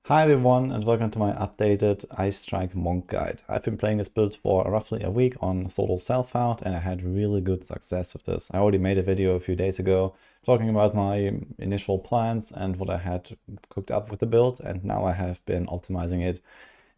Hi everyone and welcome to my updated Ice Strike Monk guide. I've been playing this build for roughly a week on solo self-found and I had really good success with this. I already made a video a few days ago talking about my initial plans and what I had cooked up with the build, and now I have been optimizing it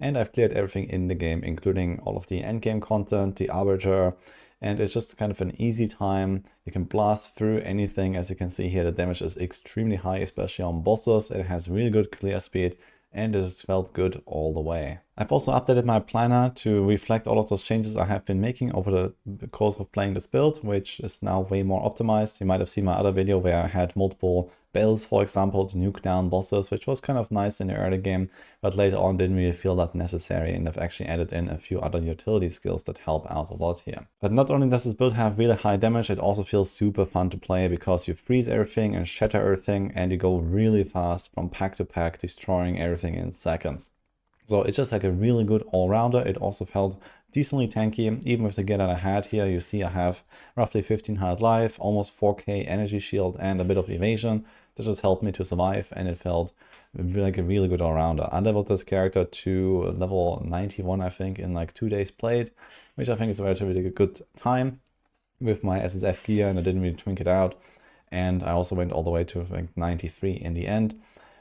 and I've cleared everything in the game, including all of the endgame content, the Arbiter, and it's just kind of an easy time. You can blast through anything. As you can see here, the damage is extremely high, especially on bosses. It has really good clear speed and it just felt good all the way. I've also updated my planner to reflect all of those changes I have been making over the course of playing this build, which is now way more optimized. You might have seen my other video where I had multiple bells, for example, to nuke down bosses, which was kind of nice in the early game, but later on didn't really feel that necessary, and I've actually added in a few other utility skills that help out a lot here. But not only does this build have really high damage, it also feels super fun to play because you freeze everything and shatter everything and you go really fast from pack to pack, destroying everything in seconds. So it's just like a really good all-rounder. It also felt decently tanky, even with the gear that I had here. You see I have roughly 1500 life, almost 4k energy shield and a bit of evasion. This just helped me to survive and it felt like a really good all-rounder. I leveled this character to level 91, I think, in like 2 days played, which I think is a relatively good time with my SSF gear, and I didn't really twink it out. And I also went all the way to, I think, 93 in the end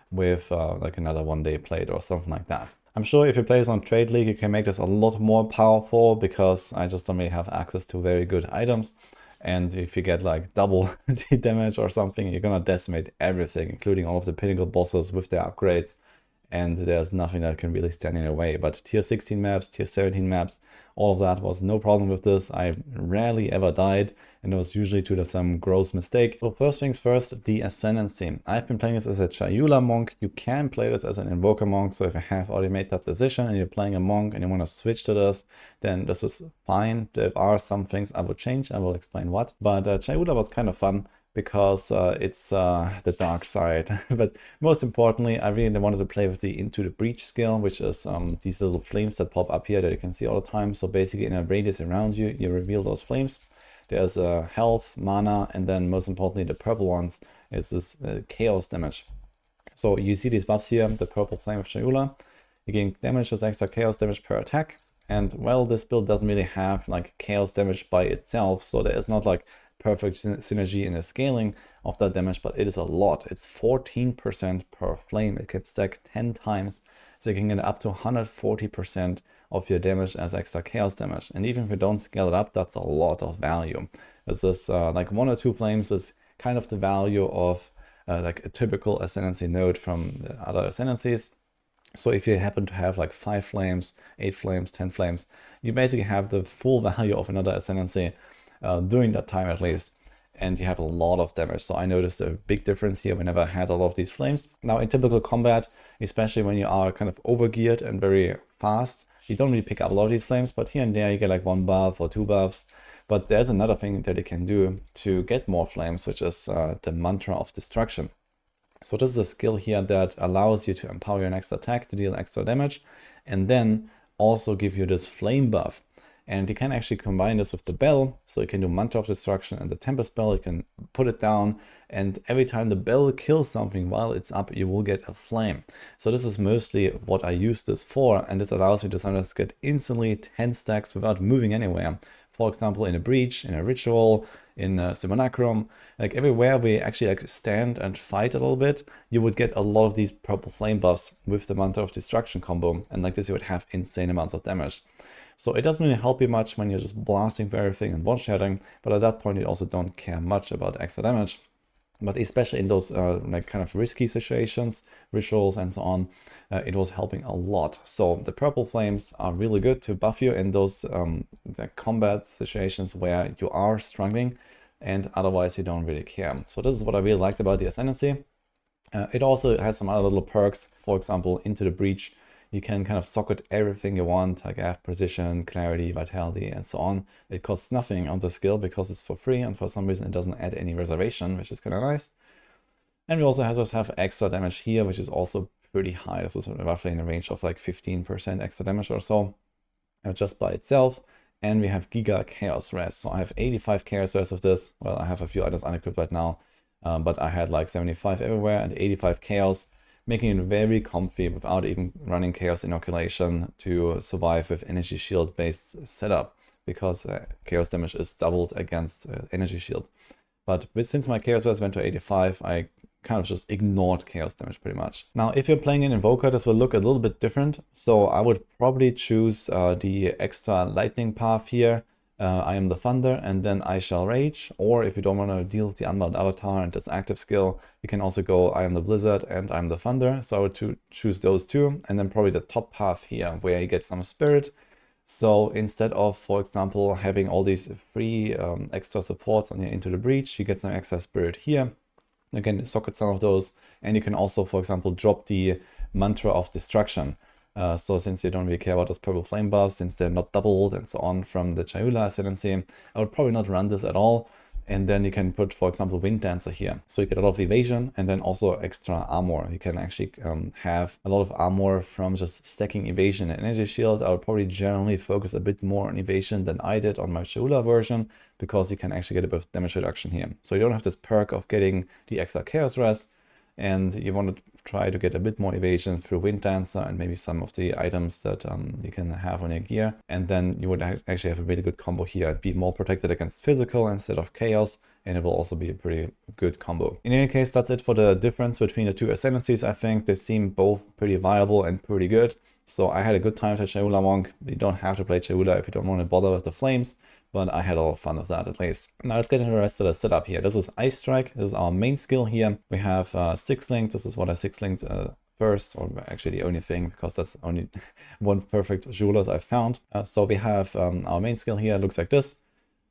with like another 1 day played or something like that. I'm sure if you play this on Trade League, you can make this a lot more powerful because I just don't really have access to very good items. And if you get like double the damage or something, you're gonna decimate everything, including all of the pinnacle bosses with their upgrades. And there's nothing that can really stand in your way. But tier 16 maps, tier 17 maps, all of that was no problem with this. I rarely ever died, and it was usually due to some gross mistake. So first things first, the Ascendancy. I've been playing this as a Chayula monk. You can play this as an Invoker monk, so if you have already made that decision and you're playing a monk and you want to switch to this, then this is fine. There are some things I would change, I will explain what. But Chayula was kind of fun because it's the dark side. But most importantly, I really wanted to play with the Into the Breach skill, which is these little flames that pop up here that you can see all the time. So basically in a radius around you, you reveal those flames. There's health, mana, and then most importantly, the purple ones is this chaos damage. So you see these buffs here, the purple flame of Chayula. You gain damage as extra chaos damage per attack. And well, this build doesn't really have like chaos damage by itself, so there is not like perfect synergy in the scaling of that damage, but it is a lot. It's 14% per flame. It can stack 10 times, so you can get up to 140% of your damage as extra chaos damage. And even if you don't scale it up, that's a lot of value. This is like 1 or 2 flames is kind of the value of like a typical Ascendancy node from the other Ascendancies. So if you happen to have like 5 flames, 8 flames, 10 flames, you basically have the full value of another Ascendancy during that time at least, and you have a lot of damage. So I noticed a big difference here whenever I had a lot of these flames. Now in typical combat, especially when you are kind of overgeared and very fast, you don't really pick up a lot of these flames, but here and there you get like 1 buff or 2 buffs. But there's another thing that you can do to get more flames, which is the Mantra of Destruction. So this is a skill here that allows you to empower your next attack to deal extra damage and then also give you this flame buff. And you can actually combine this with the bell, so you can do Mantra of Destruction and the Tempest Bell. You can put it down, and every time the bell kills something while it's up, you will get a flame. So this is mostly what I use this for, and this allows me to sometimes get instantly 10 stacks without moving anywhere. For example, in a breach, in a ritual, in a simulacrum, like everywhere we actually like stand and fight a little bit, you would get a lot of these purple flame buffs with the Mantra of Destruction combo, and like this you would have insane amounts of damage. So it doesn't really help you much when you're just blasting for everything and one-shotting, but at that point you also don't care much about extra damage. But especially in those like kind of risky situations, rituals and so on, it was helping a lot. So the purple flames are really good to buff you in those the combat situations where you are struggling and otherwise you don't really care. So this is what I really liked about the Ascendancy. It also has some other little perks. For example, Into the Breach, you can kind of socket everything you want, like have precision, clarity, vitality, and so on. It costs nothing on the skill because it's for free, and for some reason it doesn't add any reservation, which is kind of nice. And we also have extra damage here, which is also pretty high. This is roughly in the range of like 15% extra damage or so, just by itself. And we have Giga Chaos Res. So I have 85 Chaos Res of this. Well, I have a few items unequipped right now, but I had like 75 everywhere and 85 Chaos. making it very comfy without even running Chaos Inoculation to survive with Energy Shield based setup, because Chaos damage is doubled against Energy Shield. But since my Chaos Res went to 85, I kind of just ignored Chaos damage pretty much. Now, if you're playing an Invoker, this will look a little bit different. So I would probably choose the extra lightning path here. I am the Thunder, and then I shall rage. Or if you don't want to deal with the Unbound Avatar and this active skill, you can also go I am the Blizzard and I'm the Thunder. So I would choose those two, and then probably the top path here where you get some Spirit. So instead of, for example, having all these free extra supports on your Into the Breach, you get some extra Spirit here. Again, socket some of those, and you can also, for example, drop the Mantra of Destruction. So since you don't really care about those purple flame bars, since they're not doubled and so on from the Chayula Ascendancy, I would probably not run this at all. And then you can put, for example, Wind Dancer here. So you get a lot of evasion and then also extra armor. You can actually have a lot of armor from just stacking evasion and energy shield. I would probably generally focus a bit more on evasion than I did on my Chayula version, because you can actually get a bit of damage reduction here. So you don't have this perk of getting the extra Chaos Res, and you want to try to get a bit more evasion through Wind Dancer and maybe some of the items that you can have on your gear. And then you would actually have a really good combo here and be more protected against physical instead of chaos. And it will also be a pretty good combo. In any case, that's it for the difference between the two Ascendancies. I think they seem both pretty viable and pretty good. So I had a good time with Chayula Monk. You don't have to play Chayula if you don't want to bother with the flames, but I had a lot of fun with that at least. Now let's get into the rest of the setup here. This is Ice Strike. This is our main skill here. We have 6-linked. This is what I 6-linked first, or actually the only thing, because that's only one perfect Julas I found. So we have our main skill here. It looks like this.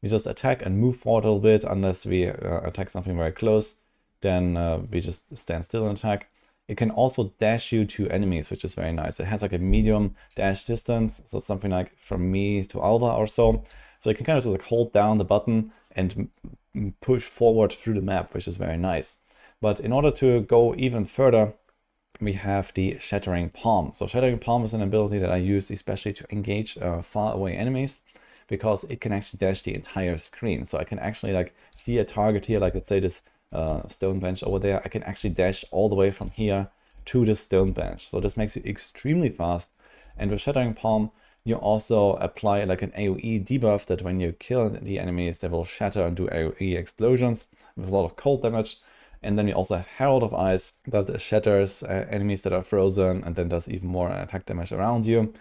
We just attack and move forward a little bit unless we attack something very close. Then we just stand still and attack. It can also dash you to enemies, which is very nice. It has like a medium dash distance, so something like from me to Alva or so. So you can kind of just like hold down the button and push forward through the map, which is very nice. But in order to go even further, we have the Shattering Palm. So Shattering Palm is an ability that I use especially to engage far away enemies, because it can actually dash the entire screen. So I can actually like see a target here, like let's say this stone bench over there. I can actually dash all the way from here to the stone bench. So this makes you extremely fast. And with Shattering Palm, you also apply like an AoE debuff that when you kill the enemies, they will shatter and do AoE explosions with a lot of cold damage. And then you also have Herald of Ice that shatters enemies that are frozen and then does even more attack damage around you.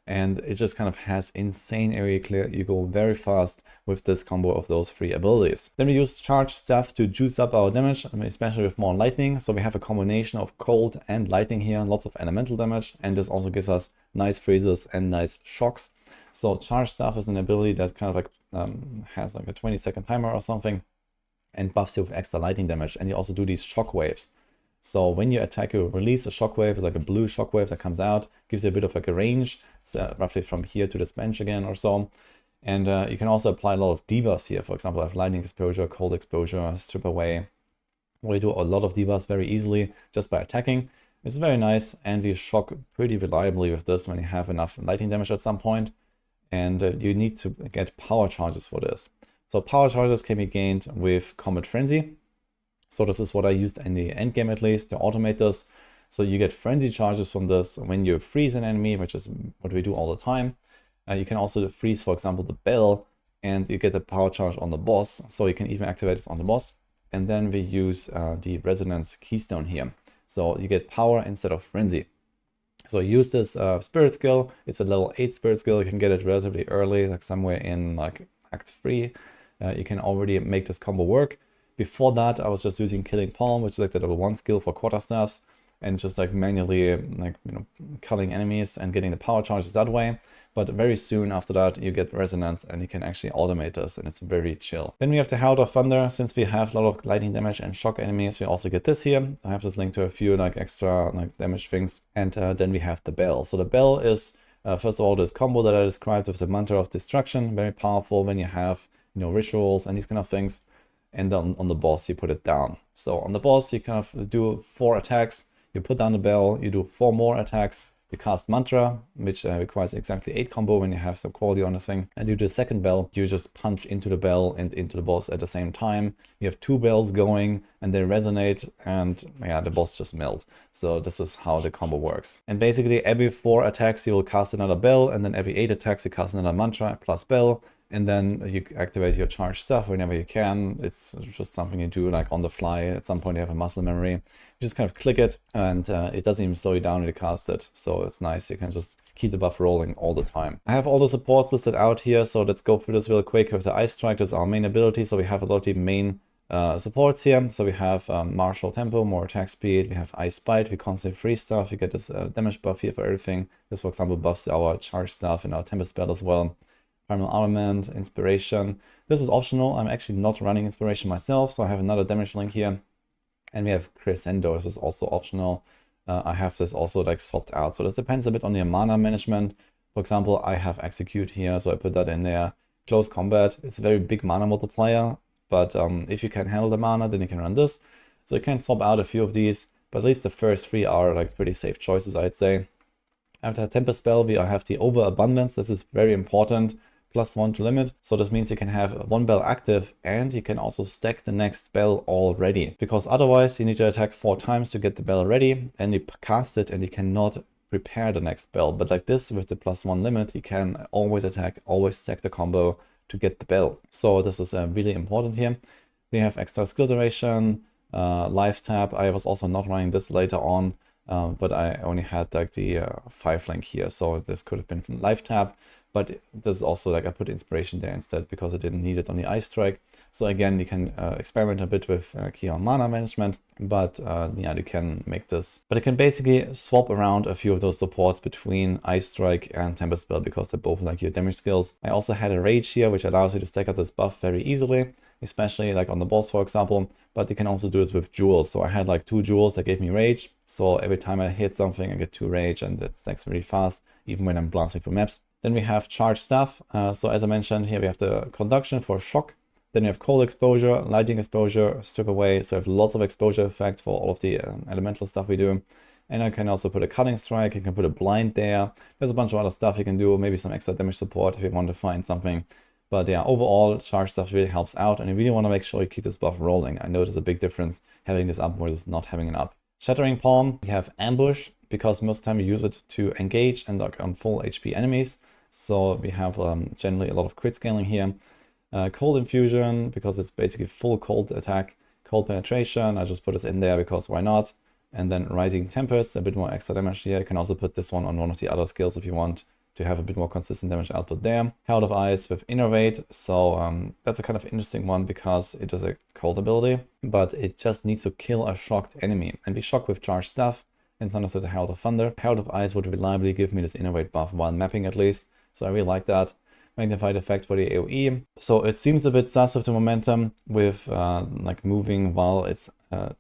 And it just kind of has insane area clear. You go very fast with this combo of those three abilities. Then we use Charge Staff to juice up our damage, especially with more lightning. So we have a combination of cold and lightning here, lots of elemental damage. And this also gives us nice freezes and nice shocks. So Charge Staff is an ability that kind of like has like a 20-second timer or something and buffs you with extra lightning damage. And you also do these shock waves. So when you attack, you release a shockwave. It's like a blue shockwave that comes out, gives you a bit of like a range, so roughly from here to this bench again or so. And you can also apply a lot of debuffs here. For example, I have lightning exposure, cold exposure, strip away, where you do a lot of debuffs very easily just by attacking. It's very nice, and you shock pretty reliably with this when you have enough lightning damage at some point. And you need to get power charges for this. So power charges can be gained with Combat Frenzy. So this is what I used in the end game at least to automate this. So you get frenzy charges from this when you freeze an enemy, which is what we do all the time. You can also freeze, for example, the bell, and you get the power charge on the boss. So you can even activate it on the boss. And then we use the Resonance Keystone here. So you get power instead of frenzy. So use this spirit skill. It's a level 8 spirit skill. You can get it relatively early, like somewhere in like Act 3. You can already make this combo work. Before that, I was just using Killing Palm, which is like the level 1 skill for quarterstaffs, and just like manually culling enemies and getting the power charges that way. But very soon after that, you get Resonance and you can actually automate this, and it's very chill. Then we have the Herald of Thunder. Since we have a lot of lightning damage and shock enemies, we also get this here. I have this linked to a few like extra like damage things. And then we have the Bell. So the Bell is, first of all, this combo that I described with the Mantra of Destruction. Very powerful when you have, rituals and these kind of things. And then on the boss, you put it down. So on the boss, you kind of do 4 attacks. You put down the bell, you do 4 more attacks, You cast Mantra, which requires exactly 8 combo when you have some quality on this thing. And you do the second bell, you just punch into the bell and into the boss at the same time. You have 2 bells going and they resonate, and yeah, the boss just melt. So this is how the combo works. And basically every 4 attacks you will cast another bell, and then every 8 attacks you cast another Mantra plus bell. And then you activate your charged stuff whenever you can. It's just something you do like on the fly. At some point you have a muscle memory. You just kind of click it, and it doesn't even slow you down when you cast it. So it's nice. You can just keep the buff rolling all the time. I have all the supports listed out here. So let's go through this real quick. With the Ice Strike, this is our main ability. So we have a lot of the main supports here. So we have martial tempo, more attack speed. We have Ice Bite. We constantly free stuff. You get this damage buff here for everything. This, for example, buffs our charge stuff and our tempo spell as well. Primal Armament, Inspiration. This is optional. I'm actually not running Inspiration myself, so I have another damage link here. And we have Crescendo. This is also optional. I have this also like swapped out. So this depends a bit on your mana management. For example, I have Execute here, so I put that in there. Close Combat. It's a very big mana multiplier, but if you can handle the mana, then you can run this. So you can swap out a few of these, but at least the first 3 are like pretty safe choices, I'd say. After Temper Spell, we have the Overabundance. This is very important. +1 to limit. So this means you can have 1 bell active, and you can also stack the next spell already. Because otherwise you need to attack 4 times to get the bell ready, and you cast it and you cannot prepare the next spell. But like this, with the +1 limit, you can always attack, always stack the combo to get the bell. So this is really important here. We have extra skill duration, life tap. I was also not running this later on, but I only had like the 5 link here. So this could have been from life tap. But this is also like I put Inspiration there instead because I didn't need it on the Ice Strike. So again, you can experiment a bit with key on mana management, but yeah, you can make this. But you can basically swap around a few of those supports between Ice Strike and Temper Spell because they both like your damage skills. I also had a Rage here, which allows you to stack up this buff very easily, especially like on the boss, for example. But you can also do this with jewels. So I had like 2 jewels that gave me Rage. So every time I hit something, I get 2 Rage, and it stacks very fast, even when I'm blasting through maps. Then we have charged stuff. So as I mentioned here, we have the conduction for shock. Then we have cold exposure, lightning exposure, strip away. So I have lots of exposure effects for all of the elemental stuff we do. And I can also put a cutting strike. You can put a blind there. There's a bunch of other stuff you can do. Maybe some extra damage support if you want to find something. But yeah, overall, charge stuff really helps out. And you really want to make sure you keep this buff rolling. I know there's a big difference having this up versus not having it up. Shattering Palm, we have Ambush, because most of the time you use it to engage and like on full HP enemies. So we have generally a lot of crit scaling here. Cold Infusion, because it's basically full cold attack. Cold Penetration, I just put this in there because why not? And then Rising Tempest, a bit more extra damage here. You can also put this one on one of the other skills if you want to have a bit more consistent damage output there. Herald of Ice with Innervate. So that's a kind of interesting one because it is a cold ability, but it just needs to kill a shocked enemy. And we shock with charged stuff, and sometimes with the Herald of Thunder. Herald of Ice would reliably give me this Innervate buff while mapping at least. So I really like that. Magnified effect for the AoE. So it seems a bit sus with the momentum with like moving while it's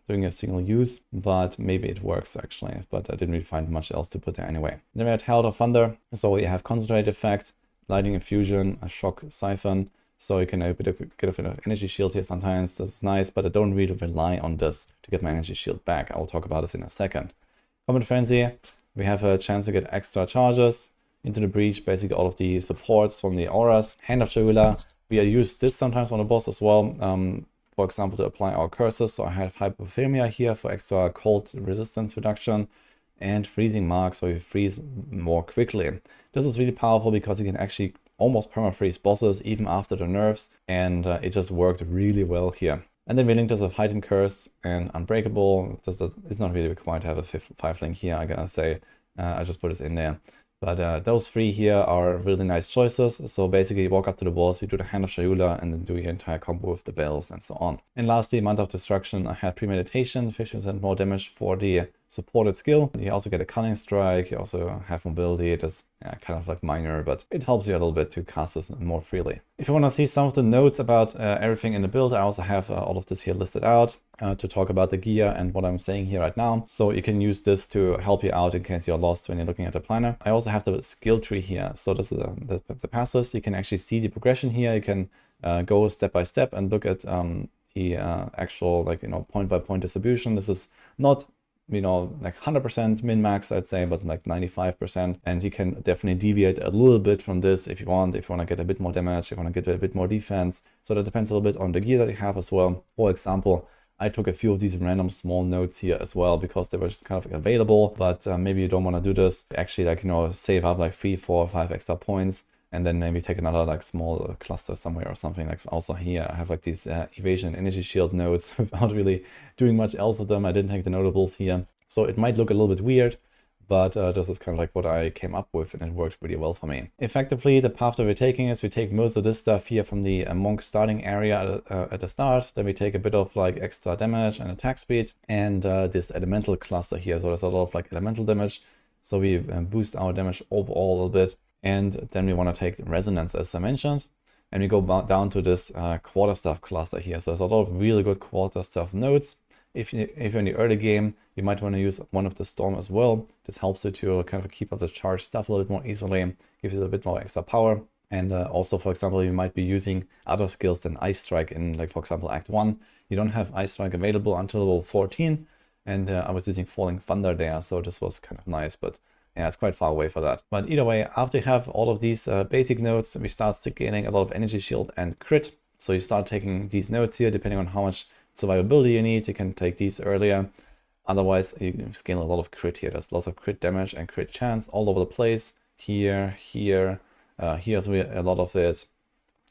doing a single use, but maybe it works actually. But I didn't really find much else to put there anyway. Then we had Herald of Thunder. So we have Concentrate effect, Lightning Infusion, a Shock Siphon. So you can get a bit of energy shield here sometimes. This is nice, but I don't really rely on this to get my energy shield back. I'll talk about this in a second. Combat Frenzy. We have a chance to get extra charges. Into the Breach, basically all of the supports from the auras. Hand of Shayula, we use this sometimes on the boss as well. For example, to apply our curses. So I have Hypothermia here for extra cold resistance reduction, and Freezing Mark, so you freeze more quickly. This is really powerful because you can actually almost perma-freeze bosses even after the nerfs, and it just worked really well here. And then we linked this with Heightened Curse and Unbreakable. It's not really required to have a 5 link here, I gotta say. I just put this in there. But those 3 here are really nice choices. So basically you walk up to the boss, you do the Hand of Shayula, and then do your entire combo with the bells and so on. And lastly, Month of Destruction, I had Premeditation, 50% more damage for the supported skill. You also get a Cunning Strike, you also have Mobility. It is kind of like minor, but it helps you a little bit to cast this more freely. If you want to see some of the notes about everything in the build, I also have all of this here listed out to talk about the gear and what I'm saying here right now. So you can use this to help you out in case you're lost when you're looking at the planner. I also have the skill tree here. So this is the passes. You can actually see the progression here. You can go step by step and look at the actual point by point distribution. This is not you know, like 100% min-max, I'd say, but like 95%. And you can definitely deviate a little bit from this if you want to get a bit more damage, if you want to get a bit more defense. So that depends a little bit on the gear that you have as well. For example, I took a few of these random small nodes here as well because they were just kind of available, but maybe you don't want to do this. Actually, like, you know, save up like 3, 4, 5 extra points and then maybe take another like small cluster somewhere or something. Like also here, I have like these evasion energy shield nodes without really doing much else with them. I didn't take the notables here. So it might look a little bit weird, but this is kind of like what I came up with and it worked pretty well for me. Effectively, the path that we're taking is we take most of this stuff here from the monk starting area at the start. Then we take a bit of like extra damage and attack speed and this elemental cluster here. So there's a lot of like elemental damage. So we boost our damage overall a little bit. And then we want to take resonance, as I mentioned. And we go down to this quarterstaff cluster here. So there's a lot of really good quarterstaff nodes. If you're in the early game, you might want to use one of the storm as well. This helps you to kind of keep up the charged stuff a little bit more easily, gives you a bit more extra power. And also, for example, you might be using other skills than Ice Strike in, like, for example, Act 1. You don't have Ice Strike available until level 14. And I was using Falling Thunder there, so this was kind of nice, but yeah, it's quite far away for that. But either way, after you have all of these basic nodes, we start gaining a lot of energy shield and crit. So you start taking these nodes here, depending on how much survivability you need. You can take these earlier. Otherwise, you can scale a lot of crit here. There's lots of crit damage and crit chance all over the place. Here's a lot of it.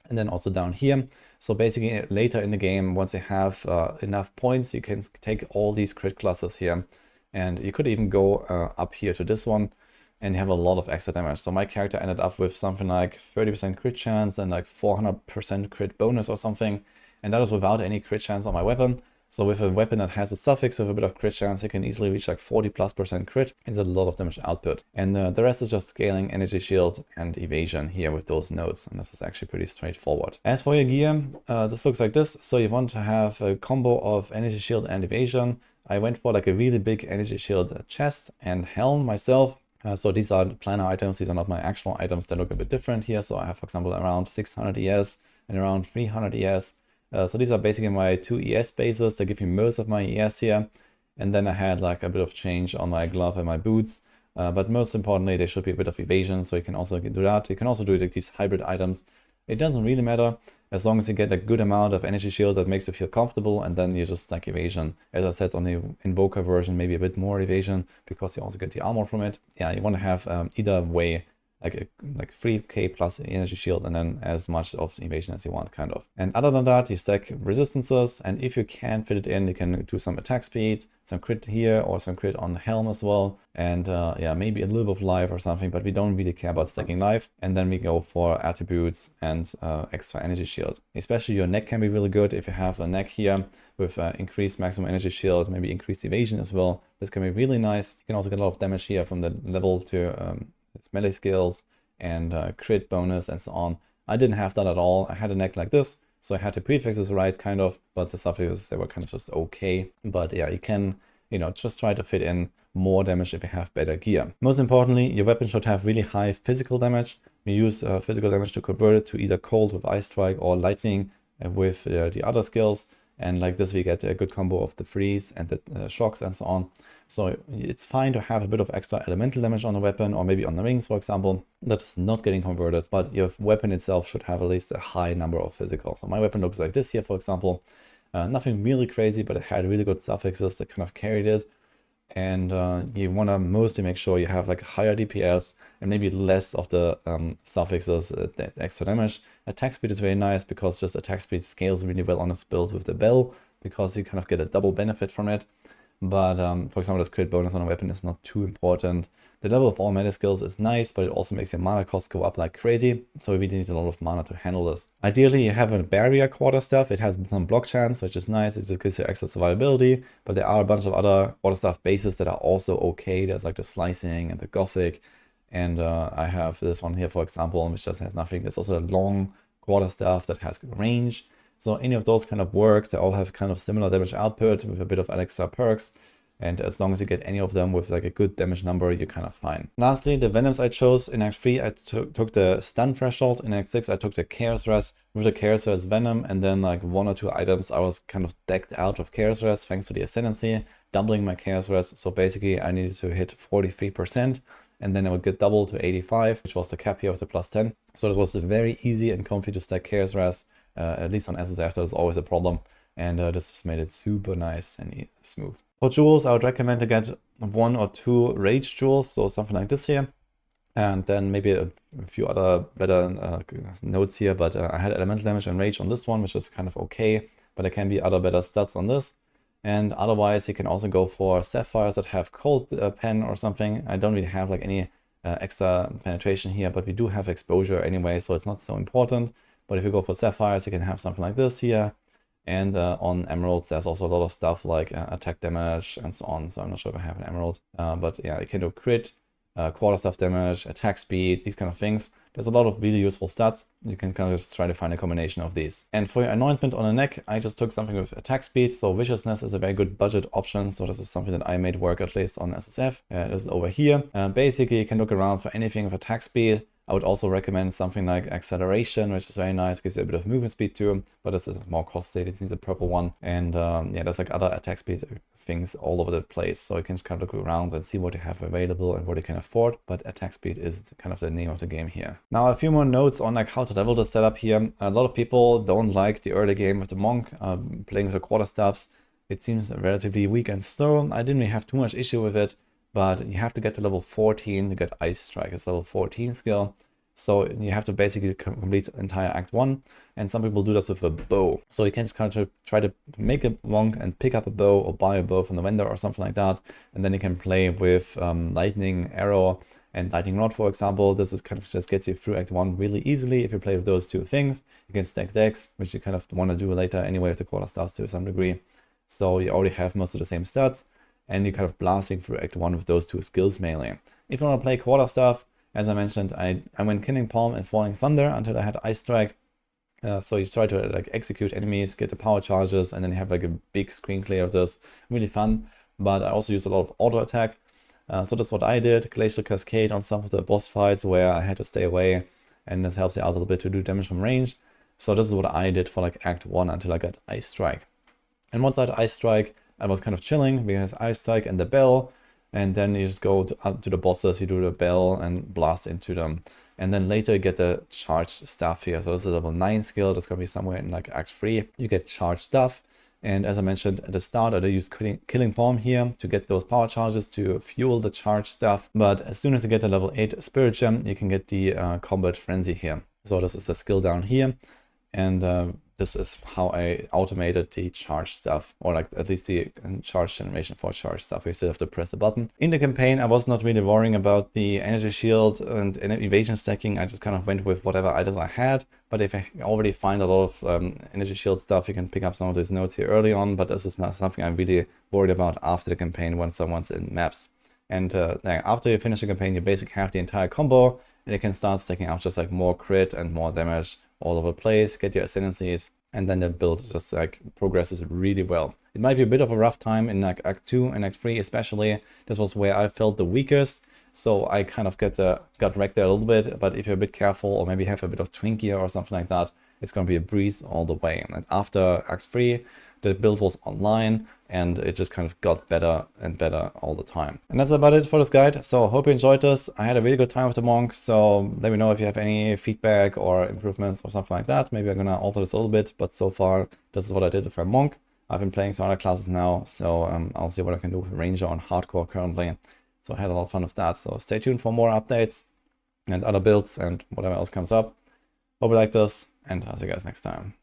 And then also down here. So basically later in the game, once you have enough points, you can take all these crit classes here. And you could even go up here to this one and you have a lot of extra damage. So my character ended up with something like 30% crit chance and like 400% crit bonus or something. And that was without any crit chance on my weapon. So with a weapon that has a suffix with a bit of crit chance, you can easily reach like 40+% crit. It's a lot of damage output. And the rest is just scaling energy shield and evasion here with those nodes. And this is actually pretty straightforward. As for your gear, this looks like this. So you want to have a combo of energy shield and evasion. I went for like a really big energy shield chest and helm myself. So these are planner items. These are not my actual items. They look a bit different here. So I have, for example, around 600 ES and around 300 ES. So these are basically my 2 ES bases. They give me most of my ES here. And then I had like a bit of change on my glove and my boots. But most importantly, there should be a bit of evasion. So you can also do that. You can also do these hybrid items. It doesn't really matter as long as you get a good amount of energy shield that makes you feel comfortable, and then you just like evasion. As I said on the Invoker version, maybe a bit more evasion because you also get the armor from it. Yeah, you want to have either way like 3k plus energy shield and then as much of evasion as you want, kind of. And other than that, you stack resistances, and if you can fit it in, you can do some attack speed, some crit here or some crit on the helm as well, and yeah, maybe a little bit of life or something, but we don't really care about stacking life. And then we go for attributes and extra energy shield. Especially your neck can be really good if you have a neck here with increased maximum energy shield, maybe increased evasion as well. This can be really nice. You can also get a lot of damage here from the level to its melee skills and crit bonus and so on. I didn't have that at all. I had a neck like this, so I had the prefixes right, kind of, but the suffixes, they were kind of just okay. But yeah, you can, you know, just try to fit in more damage if you have better gear. Most importantly, your weapon should have really high physical damage. We use physical damage to convert it to either cold with Ice Strike or lightning with the other skills. And like this, we get a good combo of the freeze and the shocks and so on. So it's fine to have a bit of extra elemental damage on the weapon, or maybe on the rings, for example, that's not getting converted, but your weapon itself should have at least a high number of physical. So my weapon looks like this here, for example. Nothing really crazy, but it had really good suffixes that kind of carried it. And you want to mostly make sure you have like a higher DPS and maybe less of the suffixes, that extra damage. Attack speed is very nice because just attack speed scales really well on its build with the bell, because you kind of get a double benefit from it. But for example, this crit bonus on a weapon is not too important. The level of all melee skills is nice, but it also makes your mana cost go up like crazy. So we really need a lot of mana to handle this. Ideally, you have a barrier quarterstaff. It has some block chance, which is nice. It just gives you extra survivability. But there are a bunch of other quarterstaff bases that are also okay. There's like the slicing and the gothic. And I have this one here, for example, which just has nothing. There's also a long quarterstaff that has range. So any of those kind of works. They all have kind of similar damage output with a bit of extra perks. And as long as you get any of them with like a good damage number, you're kind of fine. Lastly, the Venoms I chose in Act 3, I took the stun threshold. In Act 6, I took the Chaos Res with the Chaos Res Venom. And then like 1 or 2 items, I was kind of decked out of Chaos Res thanks to the Ascendancy. doubling my chaos res. So basically I needed to hit 43%, and then I would get doubled to 85, which was the cap here of the +10. So it was very easy and comfy to stack chaos res, at least on SSF. That's always a problem, and this just made it super nice and smooth. For jewels, I would recommend to get 1 or 2 rage jewels, so something like this here. And then maybe a few other better notes here, but I had elemental damage and rage on this one, which is kind of okay, but there can be other better stats on this. And otherwise, you can also go for sapphires that have cold pen or something. I don't really have like any extra penetration here, but we do have exposure anyway, so it's not so important. But if you go for sapphires, you can have something like this here. And on emeralds, there's also a lot of stuff like attack damage and so on. So I'm not sure if I have an emerald, but yeah, you can do crit, quarterstaff damage, attack speed, these kind of things. There's a lot of really useful stats. You can kind of just try to find a combination of these. And for your anointment on the neck, I just took something with attack speed. So viciousness is a very good budget option. So this is something that I made work at least on SSF. This is over here. Basically, you can look around for anything with attack speed. I would also recommend something like acceleration, which is very nice, gives you a bit of movement speed too, but this is more costly. This needs a purple one. And yeah, there's like other attack speed things all over the place. So you can just kind of look around and see what you have available and what you can afford. But attack speed is kind of the name of the game here. Now, a few more notes on like how to level the setup here. A lot of people don't like the early game with the monk, playing with the quarterstaffs. It seems relatively weak and slow. I didn't really have too much issue with it. But you have to get to level 14 to get Ice Strike. It's level 14 skill. So you have to basically complete entire Act 1. And some people do this with a bow. So you can just kind of try to make a monk and pick up a bow or buy a bow from the vendor or something like that. And then you can play with Lightning Arrow and Lightning Rod, for example. This is kind of just gets you through Act 1 really easily if you play with those two things. You can stack decks, which you kind of want to do later anyway with the quarterstaffs to some degree. So you already have most of the same stats. And you're kind of blasting through Act 1 with those two skills mainly. If you want to play quarterstaff, as I mentioned, I went Killing Palm and Falling Thunder until I had Ice Strike. So you try to like execute enemies, get the power charges, and then you have like a big screen clear of this. Really fun. But I also used a lot of auto attack. So that's what I did. Glacial Cascade on some of the boss fights where I had to stay away. And this helps you out a little bit to do damage from range. So this is what I did for like Act 1 until I got Ice Strike. And once I had Ice Strike, I was kind of chilling because Ice Strike and the bell, and then you just go up to the bosses, you do the bell and blast into them. And then later you get the charged stuff here. So this is a level 9 skill. That's going to be somewhere in like Act 3. You get charged stuff. And as I mentioned at the start, I used Killing Palm here to get those power charges to fuel the charged stuff. But as soon as you get a level 8 Spirit Gem, you can get the Combat Frenzy here. So this is a skill down here. And this is how I automated the charge stuff, or like at least the charge generation for charge stuff. You still have to press the button. In the campaign, I was not really worrying about the energy shield and evasion stacking. I just kind of went with whatever items I had. But if I already find a lot of energy shield stuff, you can pick up some of those notes here early on. But this is not something I'm really worried about after the campaign when someone's in maps. And after you finish the campaign, you basically have the entire combo, and you can start stacking up just like more crit and more damage all over the place, get your ascendancies, and then the build just like progresses really well. It might be a bit of a rough time in like Act 2 and Act 3 especially. This was where I felt the weakest, so I kind of got wrecked there a little bit. But if you're a bit careful or maybe have a bit of Twinkie or something like that, it's going to be a breeze all the way. And after Act 3, the build was online and it just kind of got better and better all the time. And that's about it for this guide. So hope you enjoyed this. I had a really good time with the monk. So let me know if you have any feedback or improvements or something like that. Maybe I'm going to alter this a little bit, but so far this is what I did with my monk. I've been playing some other classes now, so I'll see what I can do with Ranger on hardcore currently. So I had a lot of fun with that. So stay tuned for more updates and other builds and whatever else comes up. Hope you like this, and I'll see you guys next time.